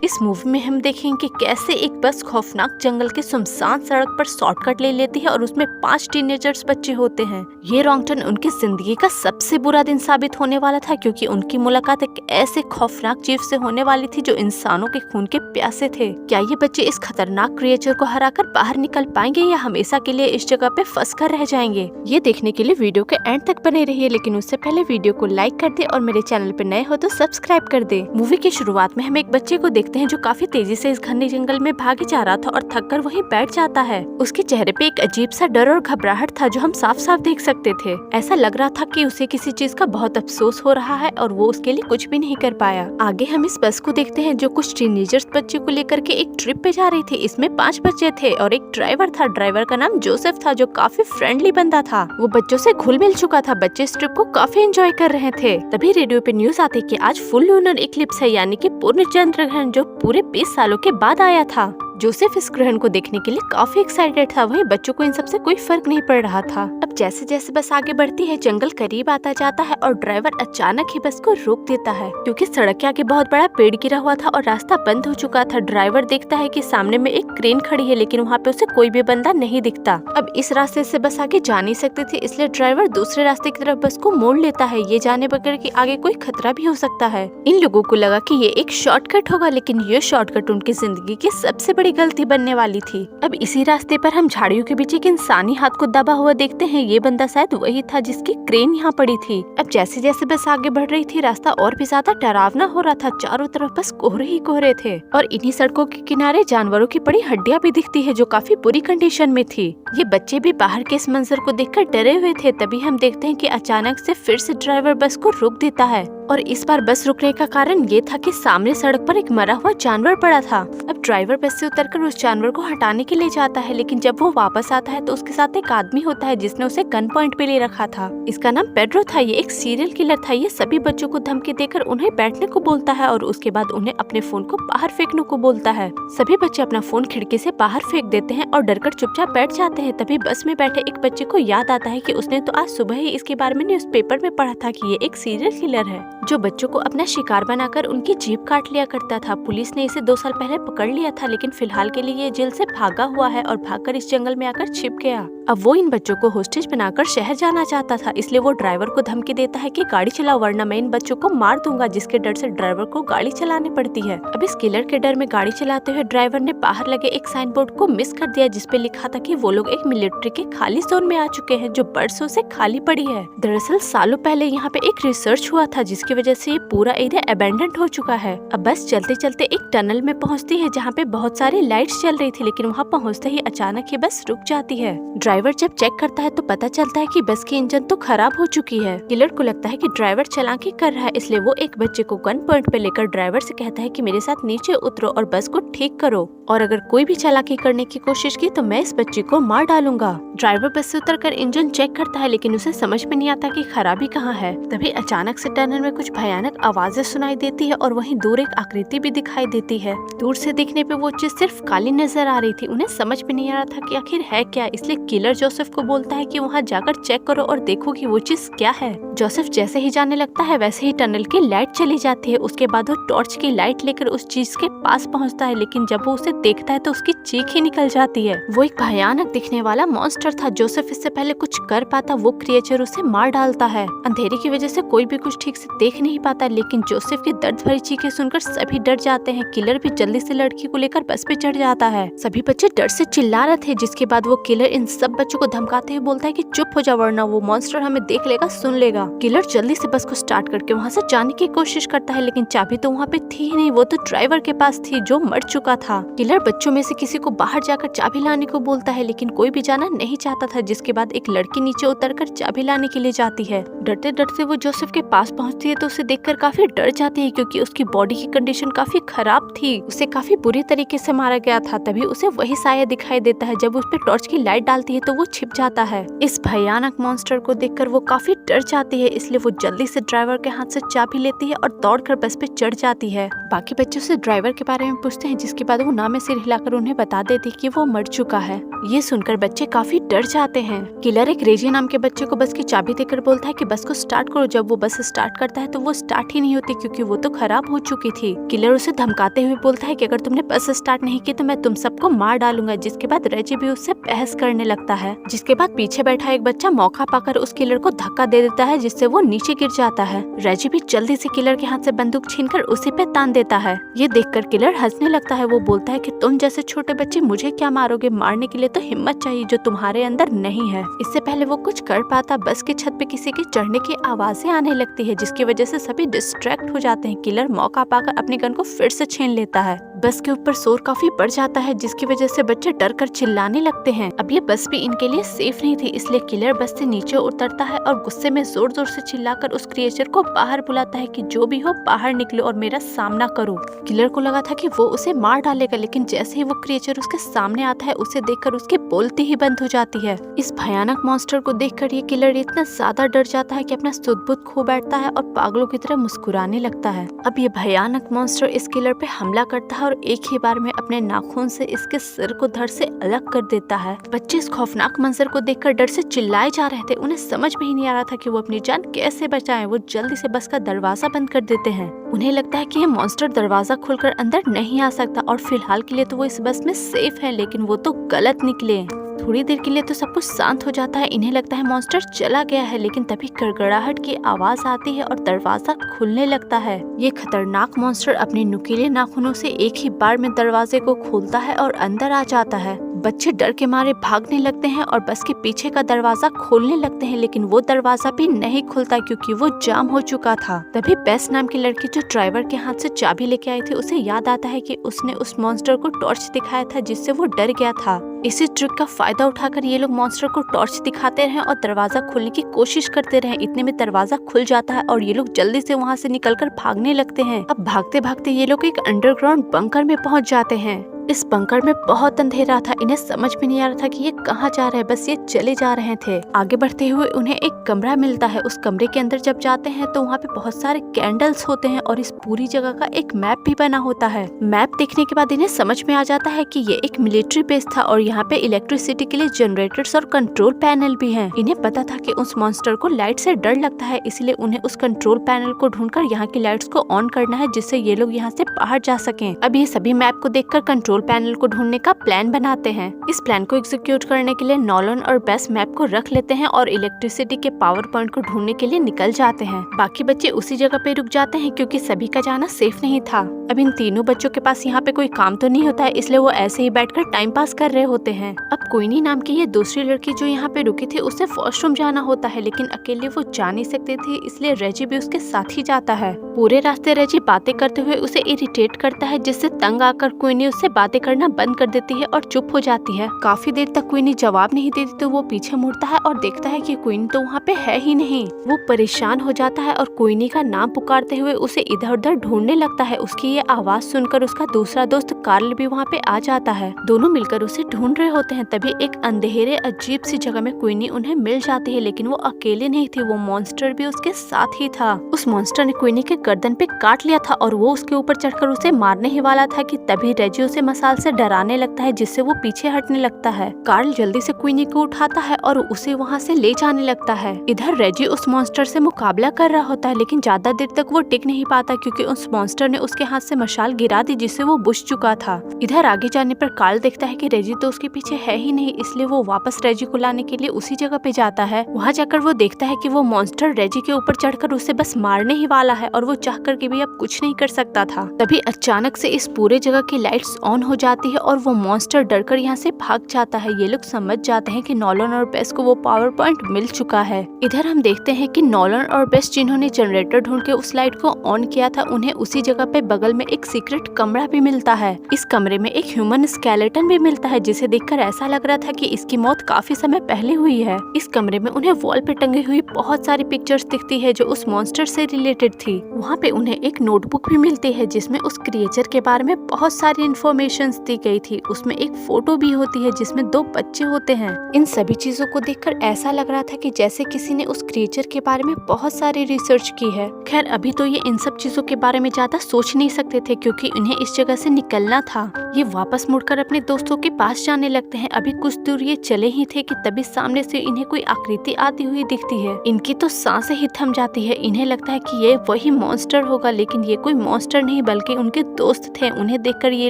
इस मूवी में हम देखेंगे कि कैसे एक बस खौफनाक जंगल के सुनसान सड़क पर शॉर्टकट ले लेती है और उसमें 5 टीनेजर्स बच्चे होते हैं। ये रॉन्ग टर्न उनकी जिंदगी का सबसे बुरा दिन साबित होने वाला था, क्योंकि उनकी मुलाकात एक ऐसे खौफनाक जीव से होने वाली थी जो इंसानों के खून के प्यासे थे। क्या ये बच्चे इस खतरनाक क्रिएचर को हराकर बाहर निकल पाएंगे या हमेशा के लिए इस जगह पे फंस कर रह जाएंगे? ये देखने के लिए वीडियो के एंड तक बने रहिए, लेकिन उससे पहले वीडियो को लाइक कर दे और मेरे चैनल पे नए हो तो सब्सक्राइब कर दे। मूवी की शुरुआत में हम एक बच्चे को देखते हैं जो काफी तेजी से इस घने जंगल में भागे जा रहा था और थककर वहीं बैठ जाता है। उसके चेहरे पे एक अजीब सा डर और घबराहट था जो हम साफ साफ देख सकते थे। ऐसा लग रहा था कि उसे किसी चीज का बहुत अफसोस हो रहा है और वो उसके लिए कुछ भी नहीं कर पाया। आगे हम इस बस को देखते हैं जो कुछ टीनेजर्स बच्चे को लेकर के एक ट्रिप पे जा रही थी। इसमें 5 बच्चे थे और एक ड्राइवर था। ड्राइवर का नाम जोसेफ था जो काफी फ्रेंडली बंदा था। वो बच्चों से घुल मिल चुका था। बच्चे इस ट्रिप को काफी एंजॉय कर रहे थे। तभी रेडियो पे न्यूज आती कि आज फुल लूनर इक्लिप्स है, यानी कि पूर्ण चंद्र ग्रहण जो पूरे 20 सालों के बाद आया था। जोसेफ इस ग्रहण को देखने के लिए काफी एक्साइटेड था। वहीं बच्चों को इन सब से कोई फर्क नहीं पड़ रहा था। अब जैसे जैसे बस आगे बढ़ती है, जंगल करीब आता जाता है और ड्राइवर अचानक ही बस को रोक देता है, क्योंकि सड़क के आगे बहुत बड़ा पेड़ गिरा हुआ था और रास्ता बंद हो चुका था। ड्राइवर देखता है कि सामने में एक क्रेन खड़ी है, लेकिन वहाँ पे उसे कोई भी बंदा नहीं दिखता। अब इस रास्ते से बस आगे जा नहीं सकती थी, इसलिए ड्राइवर दूसरे रास्ते की तरफ बस को मोड़ लेता है, ये जाने बगैर कि आगे कोई खतरा भी हो सकता है। इन लोगों को लगा कि ये एक शॉर्टकट होगा, लेकिन ये शॉर्टकट उनकी जिंदगी की सबसे बड़ी गलती बनने वाली थी। अब इसी रास्ते पर हम झाड़ियों के बीच एक इंसानी हाथ को दबा हुआ देखते हैं। ये बंदा शायद वही था जिसकी क्रेन यहाँ पड़ी थी। अब जैसे जैसे बस आगे बढ़ रही थी, रास्ता और भी ज्यादा डरावना हो रहा था। चारों तरफ बस कोहरे ही कोहरे थे और इन्हीं सड़कों के किनारे जानवरों की पड़ी हड्डियां भी दिखती है जो काफी बुरी कंडीशन में थी। ये बच्चे भी बाहर के इस मंजर को देखकर डरे हुए थे। तभी हम देखते हैं कि अचानक से फिर से ड्राइवर बस को रोक देता है और इस बार बस रुकने का कारण ये था कि सामने सड़क पर एक मरा हुआ जानवर पड़ा था। अब ड्राइवर बस से उतरकर उस जानवर को हटाने के लिए जाता है, लेकिन जब वो वापस आता है तो उसके साथ एक आदमी होता है जिसने उसे गन पॉइंट पे ले रखा था। इसका नाम पेड्रो था। ये एक सीरियल किलर था। ये सभी बच्चों को धमकी देकर उन्हें बैठने को बोलता है और उसके बाद उन्हें अपने फोन को बाहर फेंकने को बोलता है। सभी बच्चे अपना फोन खिड़की से बाहर फेंक देते हैं और डरकर चुपचाप बैठ जाते हैं। तभी बस में बैठे एक बच्चे को याद आता है कि उसने तो आज सुबह ही इसके बारे में न्यूज़पेपर में पढ़ा था कि ये एक सीरियल किलर है जो बच्चों को अपना शिकार बनाकर उनकी जीभ काट लिया करता था। पुलिस ने इसे 2 साल पहले पकड़ लिया था, लेकिन फिलहाल के लिए ये जेल से भागा हुआ है और भागकर इस जंगल में आकर छिप गया। अब वो इन बच्चों को होस्टेज बनाकर शहर जाना चाहता था, इसलिए वो ड्राइवर को धमकी देता है कि गाड़ी चलाओ वरना मैं इन बच्चों को मार दूंगा, जिसके डर से ड्राइवर को गाड़ी चलानी पड़ती है। अब इस किलर के डर में गाड़ी चलाते हुए ड्राइवर ने बाहर लगे एक साइन बोर्ड को मिस कर दिया, जिसपे लिखा था कि वो लोग एक मिलिट्री के खाली जोन में आ चुके हैं जो बरसों से खाली पड़ी है। दरअसल सालों पहले यहाँ पे एक रिसर्च हुआ था जिसकी वजह से ये पूरा एरिया अबेंडेंट हो चुका है। अब बस चलते चलते एक टनल में पहुँचती है जहाँ पे बहुत सारी लाइट्स चल रही थी, लेकिन वहाँ पहुँचते ही अचानक ही बस रुक जाती है। ड्राइवर जब चेक करता है तो पता चलता है कि बस की इंजन तो खराब हो चुकी है। किलर को लगता है कि ड्राइवर चालाकी कर रहा है, इसलिए वो एक बच्चे को गन पॉइंट पे लेकर ड्राइवर से कहता है कि मेरे साथ नीचे उतरो और बस को ठीक करो, और अगर कोई भी चालाकी करने की कोशिश की तो मैं इस बच्चे को मार डालूंगा। ड्राइवर बस से उतरकर इंजन चेक करता है, लेकिन उसे समझ में नहीं आता कि खराबी कहाँ है। तभी अचानक से टनल में कुछ भयानक आवाजें सुनाई देती है और वहीं दूर एक आकृति भी दिखाई देती है। दूर से देखने पे वो चीज सिर्फ काली नजर आ रही थी। उन्हें समझ में नहीं आ रहा था कि आखिर है क्या, इसलिए किलर जोसेफ को बोलता है कि वहाँ जाकर चेक करो और देखो कि वो चीज क्या है। जोसेफ जैसे ही जाने लगता है वैसे ही टनल की लाइट चली जाती है। उसके बाद वो टॉर्च की लाइट लेकर उस चीज के पास पहुँचता है, लेकिन जब वो उसे देखता है तो उसकी चीख ही निकल जाती है। वो एक भयानक दिखने वाला मॉन्स्टर था। जोसेफ इससे पहले कुछ कर पाता वो क्रिएचर उसे मार डालता है। अंधेरे की वजह से कोई भी कुछ ठीक से देख नहीं पाता, लेकिन जोसेफ की दर्द भरी चीखें सुनकर सभी डर जाते हैं। किलर भी जल्दी से लड़की को लेकर बस पे चढ़ जाता है। सभी बच्चे डर से चिल्ला रहे थे, जिसके बाद वो किलर इन सब बच्चों को धमकाते हुए बोलता है कि चुप हो जा वरना वो मॉन्स्टर हमें देख लेगा, सुन लेगा। किलर जल्दी से बस को स्टार्ट करके वहाँ से जाने की कोशिश करता है, लेकिन चाबी तो वहाँ पे थी ही नहीं, वो तो ड्राइवर के पास थी जो मर चुका था। किलर बच्चों में से किसी को बाहर जाकर चाबी लाने को बोलता है, लेकिन कोई भी जाना नहीं चाहता था, जिसके बाद एक लड़की नीचे उतरकर चाबी लाने के लिए जाती है। डरते डरते वो जोसेफ के पास पहुँचती है तो उसे देखकर काफी डर जाती है, क्योंकि उसकी बॉडी की कंडीशन काफी खराब थी। उसे काफी बुरी तरीके से मारा गया था। तभी उसे वही साया दिखाई देता है। जब उस पर टॉर्च की लाइट डालती है तो वो छिप जाता है। इस भयानक मॉन्स्टर को देखकर वो काफी डर जाती है, इसलिए वो जल्दी से ड्राइवर के हाथ से चाबी लेती है और दौड़कर बस पे चढ़ जाती है। बाकी बच्चों से ड्राइवर के बारे में पूछते हैं, जिसके बाद वो ना में सिर हिलाकर उन्हें बता देती कि वो मर चुका है। ये सुनकर बच्चे काफी डर जाते हैं। किलर एक रेजी नाम के बच्चे को बस की चाबी देकर बोलता है कि बस को स्टार्ट करो। जब वो बस स्टार्ट करता है तो वो स्टार्ट ही नहीं होती, क्योंकि वो तो खराब हो चुकी थी। किलर उसे धमकाते हुए बोलता है कि अगर तुमने बस स्टार्ट नहीं की तो मैं तुम सबको मार डालूंगा। जिसके बाद रेजी भी उससे बहस करने लगता है। जिसके बाद पीछे बैठा एक बच्चा मौका पाकर उस किलर को धक्का दे देता है, जिससे वो नीचे गिर जाता है। रेजी भी जल्दी से किलर के हाथ से बंदूक छीनकर उसी पे तान देता है। ये देखकर किलर हंसने लगता है। वो बोलता है कि तुम जैसे छोटे बच्चे मुझे क्या मारोगे, मारने के लिए तो हिम्मत चाहिए जो तुम्हारे अंदर नहीं है। इससे पहले वो कुछ कर पाता, बस की छत पे किसी के चढ़ने की आवाजें आने लगती है, जिसकी वजह से सभी डिस्ट्रैक्ट हो जाते हैं। किलर मौका पाकर अपनी गन को फिर से छीन लेता है। बस के ऊपर शोर काफी बढ़ जाता है, जिसकी वजह से बच्चे डर कर चिल्लाने लगते हैं। अब ये बस भी इनके लिए सेफ नहीं थी, इसलिए किलर बस से नीचे उतरता है और गुस्से में जोर जोर से चिल्लाकर उस क्रिएचर को बाहर बुलाता है कि जो भी हो बाहर निकलो और मेरा सामना करो। किलर को लगा था कि वो उसे मार डालेगा, लेकिन जैसे ही वो क्रिएचर उसके सामने आता है उसे देखकर उसकी बोलती ही बंद हो जाती है। इस भयानक मॉन्स्टर को देखकर ये किलर इतना ज्यादा डर जाता है कि अपना सुध-बुध खो बैठता है और पागलों की तरह मुस्कुराने लगता है। अब ये भयानक मॉन्स्टर इस किलर पे हमला करता है और एक ही बार में अपने नाखून से इसके सिर को धड़ से अलग कर देता है। बच्चे इस खौफनाक मंजर को देखकर डर से चिल्लाए जा रहे थे। उन्हें समझ में ही नहीं आ रहा था कि वो अपनी जान कैसे बचाएं। वो जल्दी से बस का दरवाजा बंद कर देते हैं। उन्हें लगता है कि ये मॉन्स्टर दरवाजा खोलकर अंदर नहीं आ सकता और फिलहाल के लिए तो वो इस बस में सेफ है, लेकिन वो तो गलत निकले। थोड़ी देर के लिए तो सब कुछ शांत हो जाता है। इन्हें लगता है मॉन्स्टर चला गया है, लेकिन तभी गड़गड़ाहट की आवाज आती है और दरवाजा खुलने लगता है। ये खतरनाक मॉन्स्टर अपने नुकीले नाखूनों से एक ही बार में दरवाजे को खोलता है और अंदर आ जाता है। बच्चे डर के मारे भागने लगते हैं और बस के पीछे का दरवाजा खोलने लगते हैं, लेकिन वो दरवाजा भी नहीं खुलता क्योंकि वो जाम हो चुका था। तभी बेस नाम की लड़की जो ड्राइवर के हाथ से चाबी लेके आई थी, उसे याद आता है कि उसने उस मॉन्स्टर को टॉर्च दिखाया था, जिससे वो डर गया था। इसी ट्रिक का फायदा उठाकर ये लोग मॉन्स्टर को टॉर्च दिखाते रहे और दरवाजा खोलने की कोशिश करते रहे। इतने में दरवाजा खुल जाता है और ये लोग जल्दी से वहाँ से निकलकर भागने लगते हैं। अब भागते भागते ये लोग एक अंडरग्राउंड बंकर में पहुँच जाते हैं। इस बंकर में बहुत अंधेरा था। इन्हें समझ में नहीं आ रहा था कि ये कहाँ जा रहे हैं, बस ये चले जा रहे थे। आगे बढ़ते हुए उन्हें एक कमरा मिलता है। उस कमरे के अंदर जब जाते हैं तो वहाँ पे बहुत सारे कैंडल्स होते हैं और इस पूरी जगह का एक मैप भी बना होता है। मैप देखने के बाद इन्हें समझ में आ जाता है कि ये एक मिलिट्री बेस था और यहाँ पे इलेक्ट्रिसिटी के लिए जनरेटर्स और कंट्रोल पैनल भी हैं। इन्हें पता था कि उस मॉन्स्टर को लाइट से डर लगता है, इसलिए उन्हें उस कंट्रोल पैनल को ढूंढकर यहाँ की लाइट्स को ऑन करना है, जिससे ये लोग यहाँ से बाहर जा सकें। अब ये सभी मैप को देखकर कंट्रोल पैनल को ढूंढने का प्लान बनाते हैं। इस प्लान को एग्जीक्यूट करने के लिए नॉलन और बेस मैप को रख लेते हैं और इलेक्ट्रिसिटी के पावर पॉइंट को ढूंढने के लिए निकल जाते हैं। बाकी बच्चे उसी जगह पे रुक जाते हैं क्योंकि सभी का जाना सेफ नहीं था। अब इन तीनों बच्चों के पास यहाँ पे कोई काम तो नहीं होता है, इसलिए वो ऐसे ही बैठकर टाइम पास कर रहे होते हैं। अब क्वीनी नाम की ये दूसरी लड़की जो यहाँ पे रुकी थी, उसे वॉशरूम जाना होता है, लेकिन अकेले वो जा नहीं सकती थी, इसलिए रेजी भी उसके साथ ही जाता है। पूरे रास्ते रेजी बातें करते हुए उसे इरिटेट करता है, जिससे तंग आकर क्वीनी उससे बातें करना बंद कर देती है और चुप हो जाती है। काफी देर तक क्वीनी जवाब नहीं देती तो वो पीछे मुड़ता है और देखता है कि क्वीनी तो वहाँ पे है ही नहीं। वो परेशान हो जाता है और क्वीनी का नाम पुकारते हुए उसे इधर उधर ढूंढने लगता है। उसकी ये आवाज सुनकर उसका दूसरा दोस्त कार्ल भी वहाँ पे आ जाता है। दोनों मिलकर उसे ढूंढ रहे होते हैं। तभी एक अंधेरे अजीब सी जगह में क्वीनी उन्हें मिल जाती है, लेकिन वो अकेले नहीं थी, वो मॉन्स्टर भी उसके साथ ही था। उस मॉन्स्टर ने क्वीनी के गर्दन पे काट लिया था और वो उसके ऊपर चढ़कर उसे मारने ही वाला था कि तभी रेजी उसे मसाल से डराने लगता है, जिससे वो पीछे हटने लगता है। कार्ल जल्दी से क्वीनी को उठाता है और उसे वहाँ से ले जाने लगता है। इधर रेजी उस मॉन्स्टर से मुकाबला कर रहा होता है, लेकिन ज्यादा देर तक वो टिक नहीं पाता क्योंकि उस मॉन्स्टर ने उसके हाथ से मशाल गिरा दी, जिससे वो बुझ चुका था। इधर आगे जाने पर कार्ल देखता है कि रेजी तो उसके पीछे है ही नहीं, इसलिए वो वापस रेजी को लाने के लिए उसी जगह पे जाता है। वहाँ जाकर वो देखता है कि वो मॉन्स्टर रेजी के ऊपर चढ़कर उसे बस मारने ही वाला है और वो चाह कर के भी अब कुछ नहीं कर सकता था। तभी अचानक से इस पूरे जगह की लाइट्स ऑन हो जाती है और वो मॉन्स्टर डरकर यहाँ से भाग जाता है। ये लोग समझ जाते हैं कि नॉलन और बेस को वो पावर पॉइंट मिल चुका है। इधर हम देखते हैं कि नॉलन और बेस जिन्होंने जनरेटर ढूंढ के उस लाइट को ऑन किया था, उन्हें उसी जगह पे बगल में एक सीक्रेट कमरा भी मिलता है। इस कमरे में एक ह्यूमन स्केलेटन भी मिलता है, जिसे देखकर ऐसा लग रहा था कि इसकी मौत काफी समय पहले हुई है। इस कमरे में उन्हें वॉल पे टंगी हुई बहुत सारी पिक्चर्स दिखती है जो उस मॉन्स्टर से रिलेटेड थी। वहाँ पे उन्हें एक नोटबुक भी मिलती है जिसमें उस क्रिएचर के बारे में बहुत सारी इन्फॉर्मेशन इन्फॉर्मेशंस दी गई थी। उसमें एक फोटो भी होती है जिसमें 2 बच्चे होते हैं। इन सभी चीजों को देखकर ऐसा लग रहा था कि जैसे किसी ने उस क्रिएचर के बारे में बहुत सारी रिसर्च की है। खैर अभी तो ये इन सब चीजों के बारे में ज्यादा सोच नहीं सकते थे क्योंकि उन्हें इस जगह से निकलना था। ये वापस मुड़कर अपने दोस्तों के पास जाने लगते हैं। अभी कुछ दूर ये चले ही थे कि तभी सामने से इन्हें कोई आकृति आती हुई दिखती है। इनकी तो सांसें ही थम जाती है। इन्हें लगता है कि ये वही मॉन्स्टर होगा, लेकिन ये कोई मॉन्स्टर नहीं बल्कि उनके दोस्त थे। उन्हें देखकर ये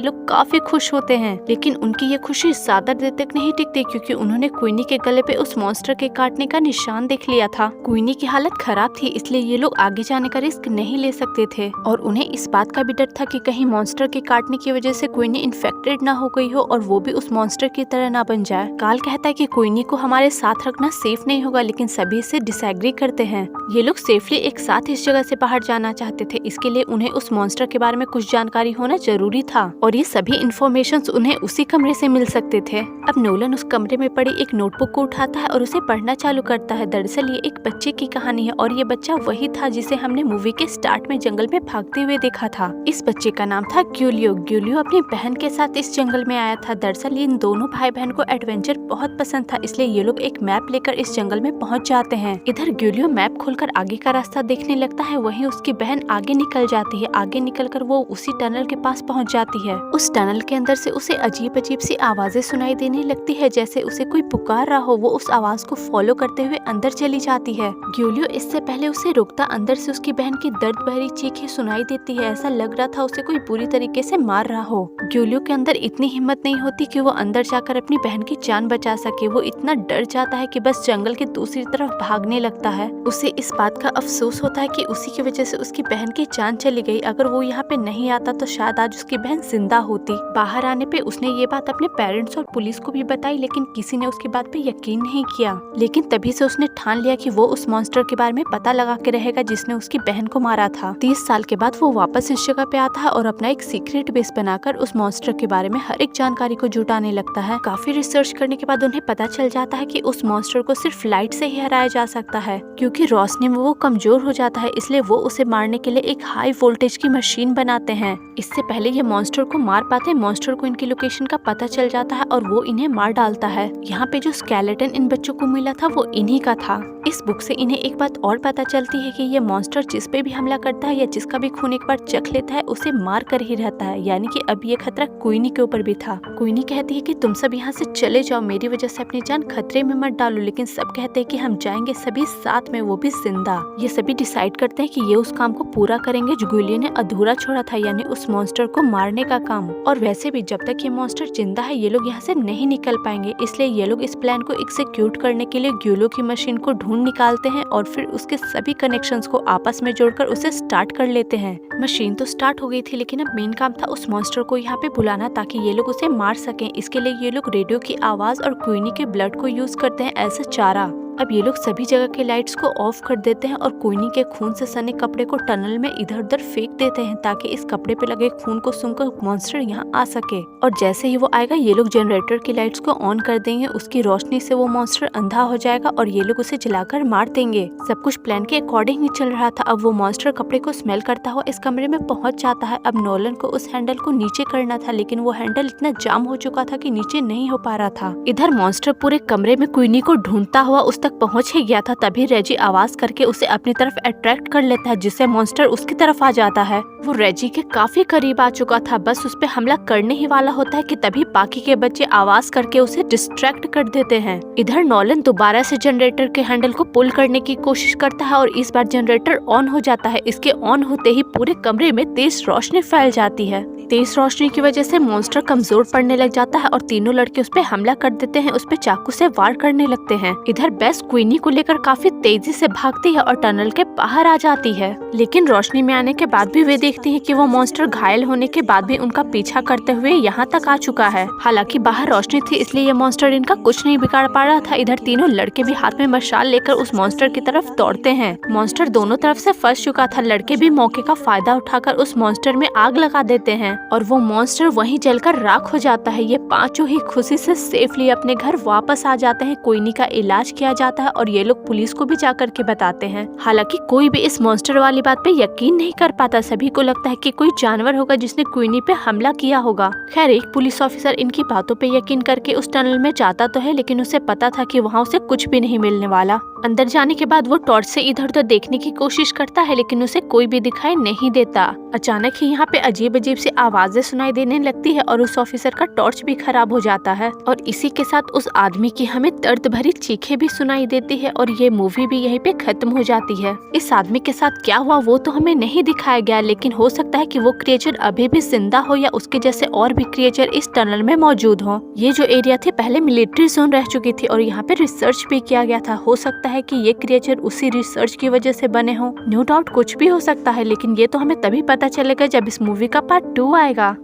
लोग काफी खुश होते हैं, लेकिन उनकी ये खुशी ज्यादा देर तक नहीं टिकती क्योंकि उन्होंने क्वीनी के गले पे उस मॉन्स्टर के काटने का निशान देख लिया था। क्वीनी की हालत खराब थी, इसलिए ये लोग आगे जाने का रिस्क नहीं ले सकते थे और उन्हें इस बात का भी डर था कि कहीं मॉन्स्टर के काटने की वजह से क्वीनी इन्फेक्टेड ना हो गई हो और वो भी उस मॉन्स्टर की तरह ना बन जाए। काल कहता है कि क्वीनी को हमारे साथ रखना सेफ नहीं होगा, लेकिन सभी इसे डिसएग्री करते हैं। ये लोग सेफली एक साथ इस जगह से बाहर जाना चाहते थे, इसके लिए उन्हें उस मॉन्स्टर के बारे में कुछ जानकारी होना जरूरी था और ये सभी इन्फॉर्मेशंस उन्हें उसी कमरे से मिल सकते थे। अब नोलन उस कमरे में पड़ी एक नोटबुक को उठाता है और उसे पढ़ना चालू करता है। दरअसल ये एक बच्चे की कहानी है और ये बच्चा वही था जिसे हमने मूवी के स्टार्ट में जंगल में भागते हुए देखा था। इस बच्चे का नाम था ग्यूलियो। ग्यूलियो अपनी बहन के साथ इस जंगल में आया था। दरअसल इन दोनों भाई बहन को एडवेंचर बहुत पसंद था, इसलिए ये लोग एक मैप लेकर इस जंगल में पहुंच जाते हैं। इधर ग्यूलियो मैप खोलकर आगे का रास्ता देखने लगता है, वहीं उसकी बहन आगे निकल जाती है। आगे निकलकर वो उसी टनल के पास पहुंच जाती है। उस टनल के अंदर से उसे अजीब अजीब सी आवाजें सुनाई देने लगती है, जैसे उसे कोई पुकार रहा हो। वो उस आवाज को फॉलो करते हुए अंदर चली जाती है। ग्यूलियो इससे पहले उसे रोकता, अंदर से उसकी बहन की दर्द भरी चीखें सुनाई देती है। ऐसा लग रहा था उसे कोई बुरी तरीके से मार रहा हो। ग्यूलियो के अंदर इतनी हिम्मत नहीं होती कि वो अंदर जाकर अपनी बहन की जान बचा सके। वो इतना डर जाता है कि बस जंगल के दूसरी तरफ भागने लगता है। उसे इस बात का अफसोस होता है कि उसी की वजह से उसकी बहन की जान चली गई। अगर वो यहाँ पे नहीं आता तो शायद आज उसकी बहन जिंदा होती। बाहर आने पे उसने ये बात अपने पेरेंट्स और पुलिस को भी बताई, लेकिन किसी ने उसकी बात पे यकीन नहीं किया। लेकिन तभी से उसने ठान लिया कि वो उस मॉन्स्टर के बारे में पता लगा के रहेगा जिसने उसकी बहन को मारा था। 30 साल के बाद वो वापस इस जगह पे आता है और अपना एक सीक्रेट बेस बनाकर उस मॉन्स्टर के बारे में हर एक जानकारी को जुटाने लगता है। काफी रिसर्च करने के बाद उन्हें पता चल जाता है कि उस मॉन्स्टर को सिर्फ लाइट से ही हराया जा सकता है, क्योंकि रोशनी में वो कमजोर हो जाता है। इसलिए वो उसे मारने के लिए एक हाई वोल्टेज की मशीन बनाते हैं। इससे पहले ये मॉन्स्टर को मार पाते, मॉन्स्टर को इनकी लोकेशन का पता चल जाता है और वो इन्हें मार डालता है। यहाँ पे जो स्केलेटन इन बच्चों को मिला था वो इन्हीं का था। इस बुक से इन्हें एक बात और पता चलती है कि ये मॉन्स्टर जिस पे भी हमला करता है या जिसका भी खून एक बार चख लेता है उसे मार कर ही रहता है। यानी कि अब ये खतरा क्वीनी के ऊपर भी था। क्वीनी कहती है कि तुम सब यहाँ से चले जाओ, मेरी वजह से अपनी जान खतरे में मत डालो, लेकिन सब कहते हैं कि हम जाएंगे सभी साथ में, वो भी जिंदा। ये सभी डिसाइड करते हैं कि ये उस काम को पूरा करेंगे जो ग्यूलियो ने अधूरा छोड़ा था, यानी उस मॉन्स्टर को मारने का काम। और वैसे भी जब तक ये मॉन्स्टर जिंदा है ये लोग यहाँ से नहीं निकल पाएंगे, इसलिए ये लोग इस प्लान को एग्जीक्यूट करने के लिए ग्यूलियो की मशीन को ढूंढ निकालते हैं और फिर उसके सभी कनेक्शंस को आपस में जोड़कर उसे स्टार्ट कर लेते हैं। मशीन तो स्टार्ट हो गई थी, लेकिन अब मेन काम था उस मॉन्स्टर को यहाँ पे बुलाना ताकि ये लोग उसे मार सकें। इसके लिए ये लोग रेडियो की आवाज और क्वीनी के ब्लड को यूज करते हैं एज अ चारा। अब ये लोग सभी जगह के लाइट्स को ऑफ कर देते हैं और क्वीनी के खून से सने कपड़े को टनल में इधर उधर फेंक देते हैं ताकि इस कपड़े पे लगे खून को सूंघकर मॉन्स्टर यहाँ आ सके। और जैसे ही वो आएगा ये लोग जनरेटर की लाइट्स को ऑन कर देंगे, उसकी रोशनी से वो मॉन्स्टर अंधा हो जाएगा और ये लोग उसे जलाकर मार देंगे। सब कुछ प्लान के अकॉर्डिंग ही चल रहा था। अब वो मॉन्स्टर कपड़े को स्मेल करता हुआ इस कमरे में पहुंच जाता है। अब नोलन को उस हैंडल को नीचे करना था, लेकिन वो हैंडल इतना जाम हो चुका था कि नीचे नहीं हो पा रहा था। इधर मॉन्स्टर पूरे कमरे में क्वीनी को ढूंढता हुआ उस तक पहुंच ही गया था। तभी रेजी आवाज करके उसे अपनी तरफ अट्रैक्ट कर लेता है, जिससे मॉन्स्टर उसकी तरफ आ जाता है। वो रेजी के काफी करीब आ चुका था, बस उस पे हमला करने ही वाला होता है कि तभी बाकी के बच्चे आवाज करके उसे डिस्ट्रैक्ट कर देते हैं। इधर नोलन दोबारा से जनरेटर के हैंडल को पुल करने की कोशिश करता है और इस बार जनरेटर ऑन हो जाता है। इसके ऑन होते ही पूरे कमरे में तेज रोशनी फैल जाती है। तेज रोशनी की वजह से मॉन्स्टर कमजोर पड़ने लग जाता है और तीनों लड़के उस पे हमला कर देते हैं, उस पे चाकू से वार करने लगते हैं। इधर बेस क्वीनी को लेकर काफी तेजी से भागती है और टनल के बाहर आ जाती है, लेकिन रोशनी में आने के बाद भी वे देखती है कि वो मॉन्स्टर घायल होने के बाद भी उनका पीछा करते हुए यहाँ तक आ चुका है। हालांकि बाहर रोशनी थी इसलिए ये मॉन्स्टर इनका कुछ नहीं बिगाड़ पा रहा था। इधर तीनों लड़के भी हाथ में मशाल लेकर उस मॉन्स्टर की तरफ दौड़ते हैं। मॉन्स्टर दोनों तरफ से फंस चुका था। लड़के भी मौके का फायदा उठाकर उस मॉन्स्टर में आग लगा देते हैं। और वो मॉन्स्टर वहीं जलकर राख हो जाता है। ये पांचों ही खुशी से सेफली अपने घर वापस आ जाते हैं। क्वीनी का इलाज किया जाता है और ये लोग पुलिस को भी जाकर के बताते हैं। हालांकि कोई भी इस मॉन्स्टर वाली बात पे यकीन नहीं कर पाता। सभी को लगता है कि कोई जानवर होगा जिसने क्वीनी पे हमला किया होगा। खैर एक पुलिस ऑफिसर इनकी बातों पे यकीन करके उस टनल में जाता तो है, लेकिन उसे पता था कि वहाँ उसे कुछ भी नहीं मिलने वाला। अंदर जाने के बाद वो टॉर्च से इधर उधर देखने की कोशिश करता है, लेकिन उसे कोई भी दिखाई नहीं देता। अचानक ही यहाँ पे अजीब अजीब सी आवाजें सुनाई देने लगती है और उस ऑफिसर का टॉर्च भी खराब हो जाता है। और इसी के साथ उस आदमी की हमें दर्द भरी चीखें भी सुनाई देती है और ये मूवी भी यहीं पे खत्म हो जाती है। इस आदमी के साथ क्या हुआ वो तो हमें नहीं दिखाया गया, लेकिन हो सकता है कि वो क्रिएचर अभी भी जिंदा हो या उसके जैसे और भी क्रिएचर इस टनल में मौजूद हो। ये जो एरिया थी पहले मिलिट्री जोन रह चुकी थी और यहाँ पे रिसर्च भी किया गया था। हो सकता है कि ये क्रिएचर उसी रिसर्च की वजह से बने हो। नो डाउट कुछ भी हो सकता है, लेकिन ये तो हमें तभी पता चलेगा जब इस मूवी का पार्ट 2 आएगा।